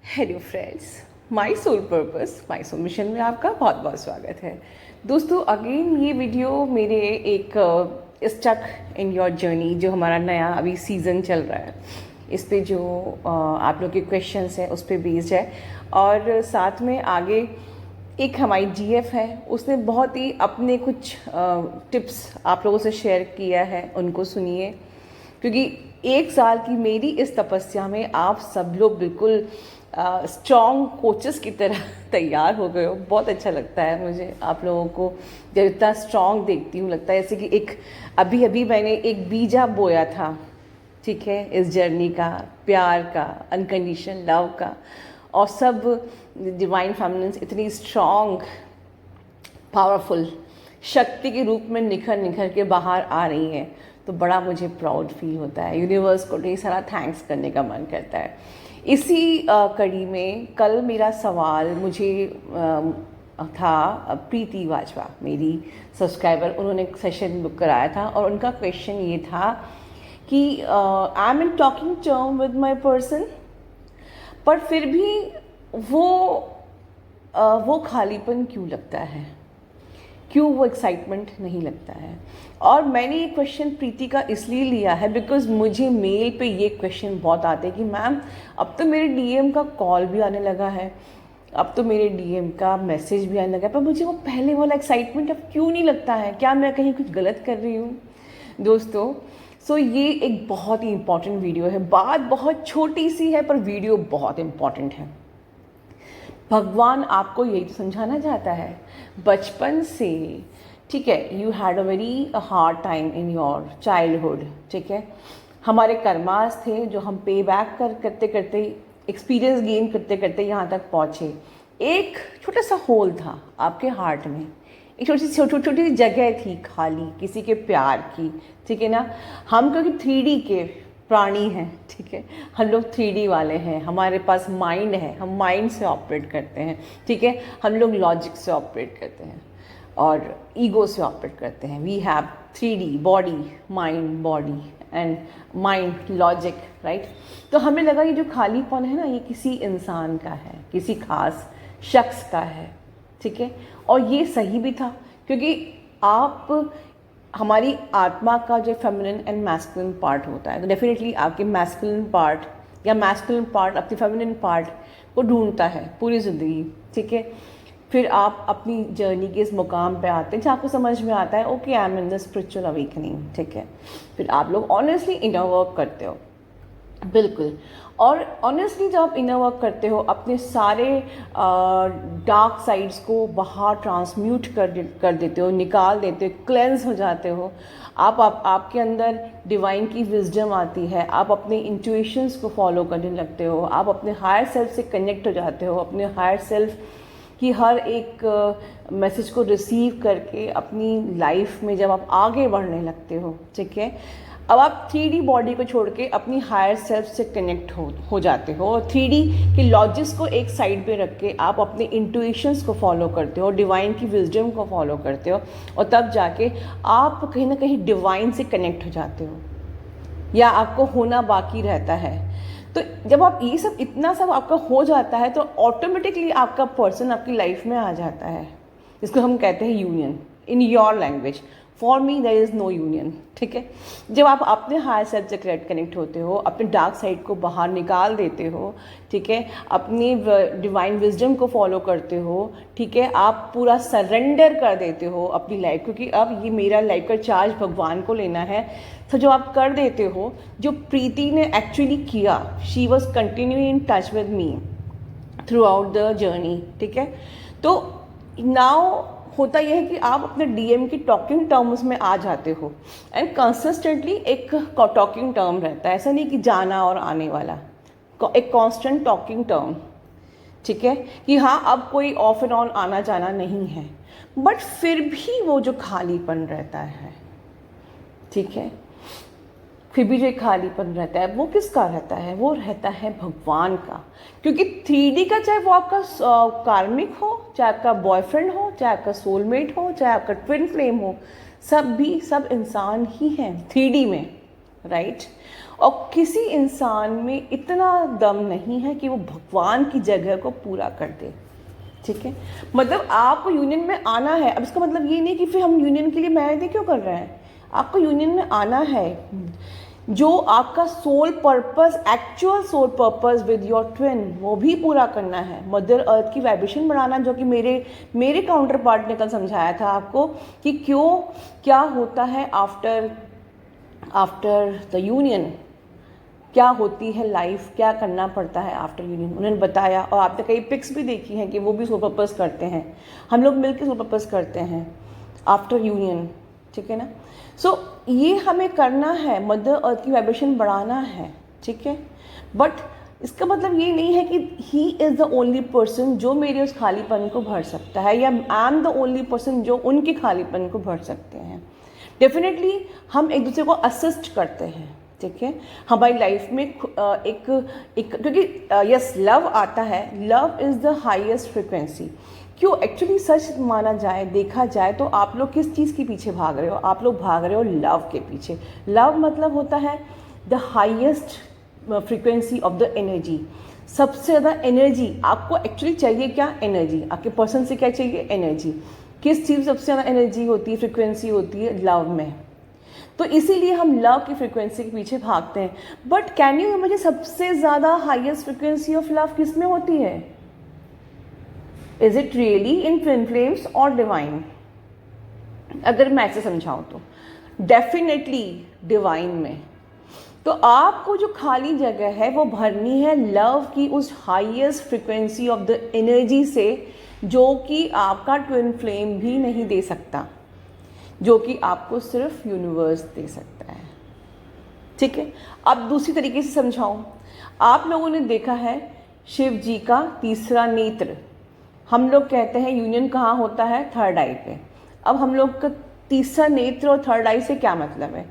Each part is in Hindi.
Hello friends, my soul purpose my soul mission में आपका बहुत बहुत स्वागत है। दोस्तों, अगेन ये वीडियो मेरे एक स्टक इन योर जर्नी जो हमारा नया अभी सीज़न चल रहा है, इस पे जो आप लोग के क्वेश्चंस हैं उस पर बेस्ड है। और साथ में आगे एक हमारी जीएफ है, उसने बहुत ही अपने कुछ टिप्स आप लोगों से शेयर किया है, उनको सुनिए। क्योंकि एक साल की मेरी इस तपस्या में आप सब लोग बिल्कुल स्ट्रॉन्ग कोचेस की तरह तैयार हो गए हो। बहुत अच्छा लगता है मुझे आप लोगों को जब इतना स्ट्रॉन्ग देखती हूँ। लगता है जैसे कि एक अभी अभी मैंने एक बीजा बोया था, ठीक है, इस जर्नी का, प्यार का, अनकंडीशनल लव का, और सब डिवाइन फेमिनिन्स इतनी स्ट्रॉन्ग पावरफुल शक्ति के रूप में निखर निखर के बाहर आ रही हैं, तो बड़ा मुझे प्राउड फील होता है। यूनिवर्स को ढेर सारा थैंक्स करने का मन करता है। इसी कड़ी में कल मेरा सवाल मुझे था, प्रीति वाजवा मेरी सब्सक्राइबर, उन्होंने एक सेशन बुक कराया था और उनका क्वेश्चन ये था कि I am in talking term with my person, पर फिर भी वो खालीपन क्यों लगता है, क्यों वो एक्साइटमेंट नहीं लगता है। और मैंने ये क्वेश्चन प्रीति का इसलिए लिया है बिकॉज मुझे मेल पे ये क्वेश्चन बहुत आते हैं कि मैम अब तो मेरे डीएम का कॉल भी आने लगा है, अब तो मेरे डीएम का मैसेज भी आने लगा है, पर मुझे वो पहले वाला एक्साइटमेंट अब क्यों नहीं लगता है, क्या मैं कहीं कुछ गलत कर रही हूँ। दोस्तों, ये एक बहुत ही इंपॉर्टेंट वीडियो है। बात बहुत छोटी सी है पर वीडियो बहुत इंपॉर्टेंट है। भगवान आपको यही तो समझाना चाहता है बचपन से, ठीक है। You had a very hard time in your childhood, ठीक है। हमारे कर्मास थे जो हम पे बैक करते करते, एक्सपीरियंस गेन करते करते यहाँ तक पहुँचे। एक छोटा सा होल था आपके हार्ट में, एक छोटी छोटी जगह थी खाली किसी के प्यार की, ठीक है ना। हम क्योंकि 3D के प्राणी हैं, ठीक है, हम लोग 3D वाले हैं, हमारे पास माइंड है, हम माइंड से ऑपरेट करते हैं, ठीक है। हम लोग लॉजिक से ऑपरेट करते हैं और ईगो से ऑपरेट करते हैं। We have 3D body, mind, body and mind, logic, right. तो हमें लगा ये जो खालीपन है ना, ये किसी इंसान का है, किसी खास शख्स का है, ठीक है। और ये सही भी था, क्योंकि आप हमारी आत्मा का जो फेमिनिन एंड मैस्कुलिन पार्ट होता है, तो डेफिनेटली आपके मैस्कुलिन पार्ट या मैस्कुलिन पार्ट अपनी फेमिनिन पार्ट को ढूंढता है पूरी ज़िंदगी, ठीक है। फिर आप अपनी जर्नी के इस मुकाम पे आते हैं जहाँ आपको समझ में आता है okay I am in the spiritual awakening, ठीक है। फिर आप लोग ऑनेस्टली इनर वर्क करते हो, बिल्कुल। और ऑनेस्टली जब आप इनर वर्क करते हो, अपने सारे डार्क साइड्स को बाहर ट्रांसम्यूट कर देते हो, निकाल देते हो, क्लेंस हो जाते हो। आपके अंदर डिवाइन की विजडम आती है, आप अपने इंट्यूशंस को फॉलो करने लगते हो, आप अपने हायर सेल्फ से कनेक्ट हो जाते हो, अपने हायर सेल्फ की हर एक मैसेज को रिसीव करके अपनी लाइफ में जब आप आगे बढ़ने लगते हो, ठीक है। अब आप 3D बॉडी को छोड़ के अपनी हायर सेल्फ से कनेक्ट हो जाते हो, और 3D के लॉजिक्स को एक साइड पे रख के आप अपने इंट्यूशंस को फॉलो करते हो, डिवाइन की विजडम को फॉलो करते हो, और तब जाके आप कहीं ना कहीं डिवाइन से कनेक्ट हो जाते हो, या आपको होना बाकी रहता है। तो जब आप ये सब इतना सब आपका हो जाता है, तो ऑटोमेटिकली आपका पर्सन आपकी लाइफ में आ जाता है। इसको हम कहते हैं union in your language. For me there is no union, ठीक है। जब आप अपने हायर सेल्फ से कनेक्ट होते हो, अपने डार्क साइड को बाहर निकाल देते हो, ठीक है, अपनी डिवाइन विजडम को फॉलो करते हो, ठीक है, आप पूरा सरेंडर कर देते हो अपनी लाइफ, क्योंकि अब ये मेरा लाइफ का चार्ज भगवान को लेना है। तो जो आप कर देते हो, जो प्रीति ने एक्चुअली किया, she was continuing in touch with me through out the journey, ठीक है। तो नाउ होता यह है कि आप अपने डीएम की टॉकिंग टर्म्स में आ जाते हो, एंड कंसिस्टेंटली एक टॉकिंग टर्म रहता है, ऐसा नहीं कि जाना और आने वाला, एक कांस्टेंट टॉकिंग टर्म, ठीक है, कि हाँ अब कोई ऑफ एंड ऑन आना जाना नहीं है, बट फिर भी वो जो खालीपन रहता है, ठीक है, फिर भी जो एक खालीपन रहता है वो किसका रहता है, वो रहता है भगवान का। क्योंकि 3D का, चाहे वो आपका कार्मिक हो, चाहे आपका बॉयफ्रेंड हो, चाहे आपका सोलमेट हो, चाहे आपका ट्विन फ्लेम हो, सब इंसान ही हैं 3D में, राइट। और किसी इंसान में इतना दम नहीं है कि वो भगवान की जगह को पूरा कर दे, ठीक है। मतलब आपको यूनियन में आना है, अब इसका मतलब ये नहीं कि फिर हम यूनियन के लिए मेहनत क्यों कर रहे हैं, आपको यूनियन में आना है। जो आपका soul purpose, actual soul purpose with your twin, वो भी पूरा करना है। मदर अर्थ की वाइब्रेशन बढ़ाना, जो कि मेरे काउंटर पार्ट ने कल समझाया था आपको कि क्यों, क्या होता है आफ्टर द यूनियन, क्या होती है लाइफ, क्या करना पड़ता है आफ्टर यूनियन, उन्होंने बताया। और आपने कई पिक्स भी देखी हैं कि वो भी सोल पर्पस करते हैं, हम लोग मिलकर सोल पर्पस करते हैं आफ्टर यूनियन, ठीक है ना। सो ये हमें करना है, मदर अर्थ की वाइब्रेशन बढ़ाना है, ठीक है। बट इसका मतलब ये नहीं है कि he is the only person जो मेरे उस खालीपन को भर सकता है, या I am the only person जो उनके खालीपन को भर सकते हैं। डेफिनेटली हम एक दूसरे को असिस्ट करते हैं, ठीक है। हमारी लाइफ में एक क्योंकि यस लव आता है, love is the highest frequency. क्यों, एक्चुअली सच माना जाए, देखा जाए तो आप लोग किस चीज़ के पीछे भाग रहे हो, आप लोग भाग रहे हो लव के पीछे। लव मतलब होता है the highest frequency of the energy. सबसे ज़्यादा एनर्जी आपको एक्चुअली चाहिए क्या, एनर्जी। आपके पर्सन से क्या चाहिए, एनर्जी। किस चीज़ सबसे ज़्यादा एनर्जी होती है, फ्रिक्वेंसी होती है, लव में। तो इसीलिए हम लव की फ्रिक्वेंसी के पीछे भागते हैं। बट कैन यू इमेजिन सबसे ज़्यादा हाईएस्ट फ्रिक्वेंसी ऑफ लव किस में होती है? Is it really in twin flames और डिवाइन? अगर मैं ऐसे समझाऊं तो डेफिनेटली डिवाइन में। तो आपको जो खाली जगह है वो भरनी है लव की उस highest frequency of the energy से, जो कि आपका ट्विन फ्लेम भी नहीं दे सकता, जो कि आपको सिर्फ यूनिवर्स दे सकता है, ठीक है। अब दूसरी तरीके से समझाऊं, आप लोगों ने देखा है शिव जी का तीसरा नेत्र। हम लोग कहते हैं यूनियन कहाँ होता है, थर्ड आई पे। अब हम लोग का तीसरा नेत्र और थर्ड आई से क्या मतलब है?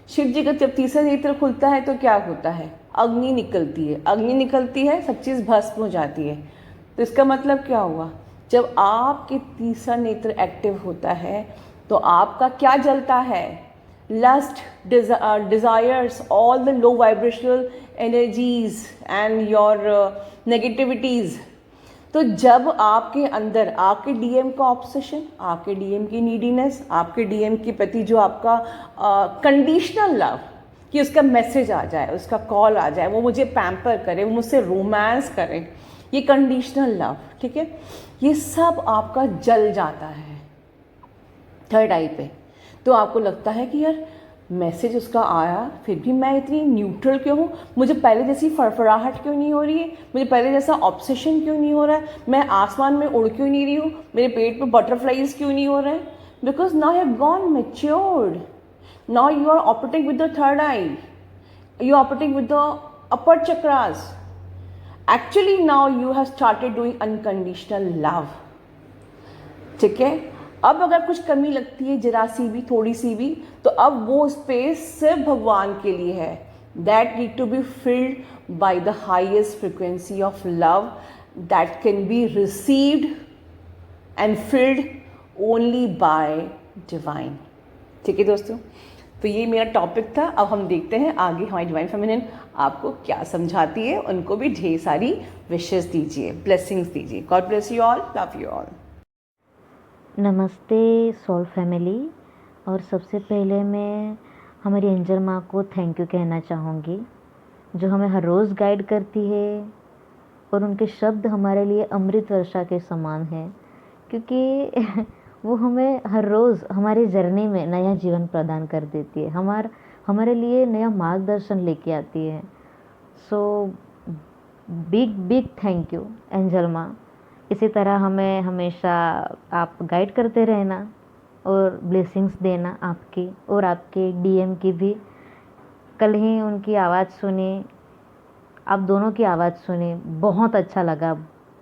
शिव जी का जब तीसरा नेत्र खुलता है तो क्या होता है, अग्नि निकलती है, अग्नि निकलती है, सब चीज़ भस्म हो जाती है। तो इसका मतलब क्या हुआ, जब आपके तीसरा नेत्र एक्टिव होता है तो आपका क्या जलता है, lust, desires, all the low vibrational energies and your negativities. तो जब आपके अंदर आपके डीएम का ऑब्सेशन, आपके डीएम की नीडीनेस, आपके डीएम के प्रति जो आपका कंडीशनल लव, कि उसका मैसेज आ जाए, उसका कॉल आ जाए, वो मुझे पैम्पर करे, वो मुझसे रोमांस करे, ये कंडीशनल लव, ठीक है, ये सब आपका जल जाता है थर्ड आई पे। तो आपको लगता है कि यार मैसेज उसका आया, फिर भी मैं इतनी न्यूट्रल क्यों हूँ, मुझे पहले जैसी फड़फड़ाहट क्यों नहीं हो रही है, मुझे पहले जैसा ऑब्सेशन क्यों नहीं हो रहा है, मैं आसमान में उड़ क्यों नहीं रही हूँ, मेरे पेट पे बटरफ्लाइज क्यों नहीं हो रहे हैं? Because now you have gone matured, now you are operating with the third eye, you are operating with the upper chakras. Actually now you have started doing unconditional love, ठीक है। अब अगर कुछ कमी लगती है, जरा सी भी, थोड़ी सी भी, तो अब वो स्पेस सिर्फ भगवान के लिए है। That need to be filled by the highest frequency of love that can be received and filled only by divine, ठीक है दोस्तों। तो ये मेरा टॉपिक था। अब हम देखते हैं आगे हमारी डिवाइन फेमिनिन आपको क्या समझाती है। उनको भी ढेर सारी विशेस दीजिए, ब्लेसिंग्स दीजिए। God bless you all, love you all. नमस्ते सोल फैमिली। और सबसे पहले मैं हमारी एंजल माँ को थैंक यू कहना चाहूँगी, जो हमें हर रोज़ गाइड करती है और उनके शब्द हमारे लिए अमृत वर्षा के समान है, क्योंकि वो हमें हर रोज़ हमारी जर्नी में नया जीवन प्रदान कर देती है, हमारे लिए नया मार्गदर्शन लेके आती है। So big thank you angel माँ। इसी तरह हमें हमेशा आप गाइड करते रहना और ब्लेसिंग्स देना आपकी और आपके डीएम की भी। कल ही उनकी आवाज़ सुनी, आप दोनों की आवाज़ सुनी, बहुत अच्छा लगा,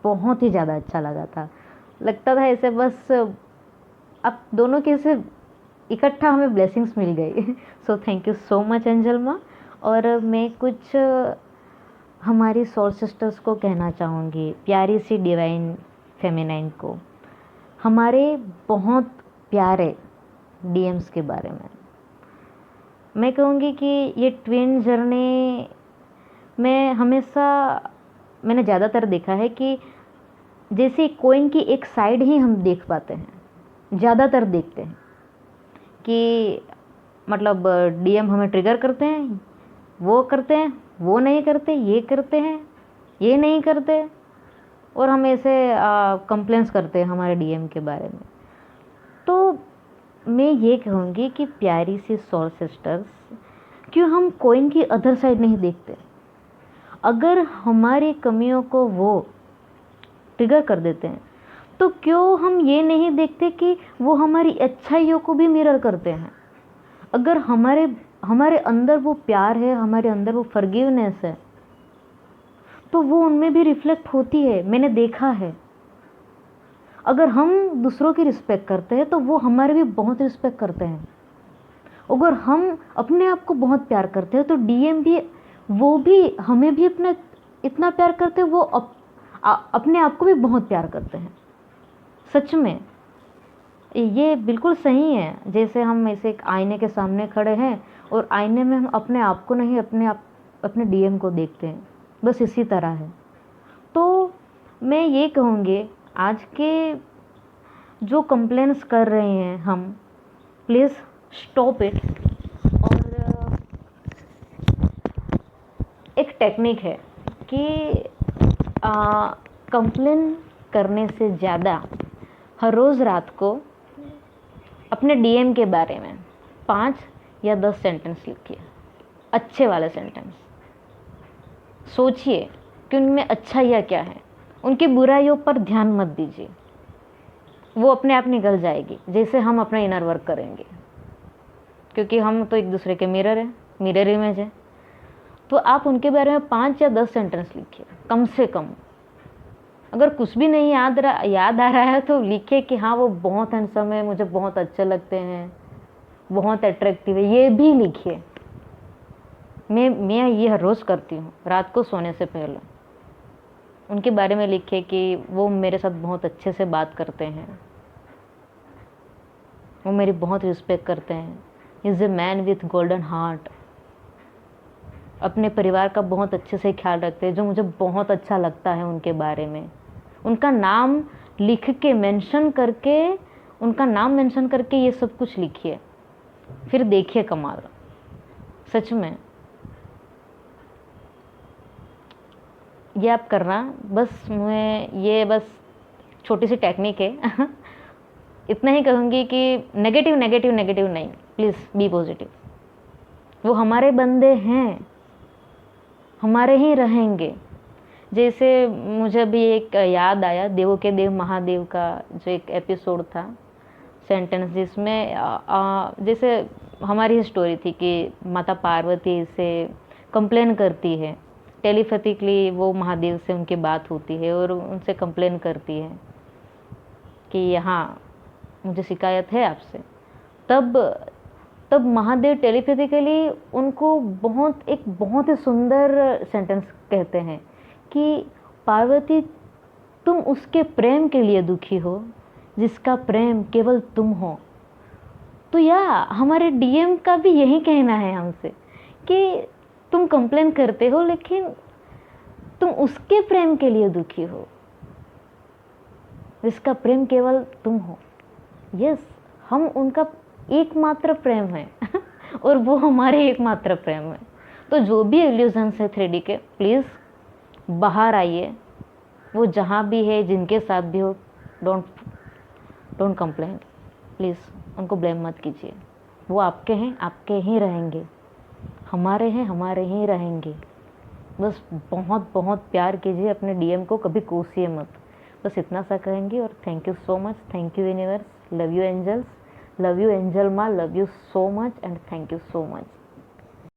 बहुत ही ज़्यादा अच्छा लगा था। लगता था ऐसे बस आप दोनों के से इकट्ठा हमें ब्लेसिंग्स मिल गई। So thank you so much angel माँ। और मैं कुछ हमारी सोल सिस्टर्स को कहना चाहूँगी, प्यारी सी डिवाइन फेमिनाइन को, हमारे बहुत प्यारे डीएम्स के बारे में। मैं कहूँगी कि ये ट्विन जर्नी में हमेशा मैंने ज़्यादातर देखा है कि जैसे कोइन की एक साइड ही हम देख पाते हैं, ज़्यादातर देखते हैं कि मतलब डीएम हमें ट्रिगर करते हैं, वो करते हैं, वो नहीं करते, ये करते हैं, ये नहीं करते, और हम ऐसे कंप्लेंट्स करते हैं हमारे डीएम के बारे में। तो मैं ये कहूँगी कि प्यारी सी सोल सिस्टर्स, क्यों हम कोइन की अदर साइड नहीं देखते? अगर हमारी कमियों को वो ट्रिगर कर देते हैं तो क्यों हम ये नहीं देखते कि वो हमारी अच्छाइयों को भी मिरर करते हैं? अगर हमारे अंदर वो प्यार है, हमारे अंदर वो फॉरगिवनेस है, तो वो उनमें भी रिफ्लेक्ट होती है, मैंने देखा है। अगर हम दूसरों की रिस्पेक्ट करते हैं तो वो हमारे भी बहुत रिस्पेक्ट करते हैं। अगर हम अपने आप को बहुत प्यार करते हैं तो डीएम भी, वो भी हमें भी अपना इतना प्यार करते हैं, वो अपने आप को भी बहुत प्यार करते हैं। सच में ये बिल्कुल सही है। जैसे हम ऐसे एक आईने के सामने खड़े हैं और आईने में हम अपने आप को नहीं, अपने डीएम को देखते हैं, बस इसी तरह है। तो मैं ये कहूँगी, आज के जो कंप्लेंट्स कर रहे हैं हम, प्लीज़ स्टॉप इट। और एक टेक्निक है कि कंप्लेन करने से ज़्यादा हर रोज़ रात को अपने डीएम के बारे में 5 या 10 सेंटेंस लिखिए, अच्छे वाले सेंटेंस। सोचिए कि उनमें अच्छाइयाँ क्या है, उनकी बुराइयों पर ध्यान मत दीजिए, वो अपने आप निकल जाएगी जैसे हम अपना इनर वर्क करेंगे, क्योंकि हम तो एक दूसरे के मिरर हैं, मिरर इमेज है। तो आप उनके बारे में 5 या 10 सेंटेंस लिखिए कम से कम। अगर कुछ भी नहीं याद आ रहा है तो लिखिए कि हाँ वो बहुत हैंडसम है, मुझे बहुत अच्छे लगते हैं, बहुत अट्रैक्टिव है, ये भी लिखिए। मैं ये हर रोज़ करती हूँ, रात को सोने से पहले उनके बारे में लिखिए कि वो मेरे साथ बहुत अच्छे से बात करते हैं, वो मेरी बहुत रिस्पेक्ट करते हैं, is a man with golden heart, अपने परिवार का बहुत अच्छे से ख्याल रखते हैं, जो मुझे बहुत अच्छा लगता है उनके बारे में। उनका नाम लिख के उनका नाम मेंशन करके ये सब कुछ लिखिए, फिर देखिए कमाल। सच में ये आप करना। बस बस छोटी सी टेक्निक है इतना ही कहूँगी कि नेगेटिव नहीं, प्लीज़ बी पॉजिटिव। वो हमारे बंदे हैं, हमारे ही रहेंगे। जैसे मुझे अभी एक याद आया, देवों के देव महादेव का जो एक एपिसोड था, सेंटेंस, जिसमें जैसे हमारी स्टोरी थी कि माता पार्वती से कंप्लेन करती है, टेलीपैथिकली वो महादेव से उनकी बात होती है और उनसे कंप्लेन करती है कि यहाँ मुझे शिकायत है आपसे। तब महादेव टेलीपैथिकली उनको बहुत ही सुंदर सेंटेंस कहते हैं कि पार्वती, तुम उसके प्रेम के लिए दुखी हो जिसका प्रेम केवल तुम हो। तो हमारे डीएम का भी यही कहना है हमसे कि तुम कंप्लेन करते हो लेकिन तुम उसके प्रेम के लिए दुखी हो जिसका प्रेम केवल तुम हो। यस, हम उनका एकमात्र प्रेम है और वो हमारे एकमात्र प्रेम है। तो जो भी इल्यूजन्स है 3D के, प्लीज़ बाहर आइए। वो जहाँ भी है, जिनके साथ भी हो, डोंट कंप्लेन, प्लीज़ उनको ब्लेम मत कीजिए। वो आपके हैं, आपके ही रहेंगे, हमारे हैं, हमारे ही रहेंगे। बस बहुत बहुत प्यार कीजिए अपने डीएम को, कभी कोसिए मत। बस इतना सा कहेंगे। और thank you so much, thank you universe, love you angels, love you angel माँ, love you so much and thank you so much.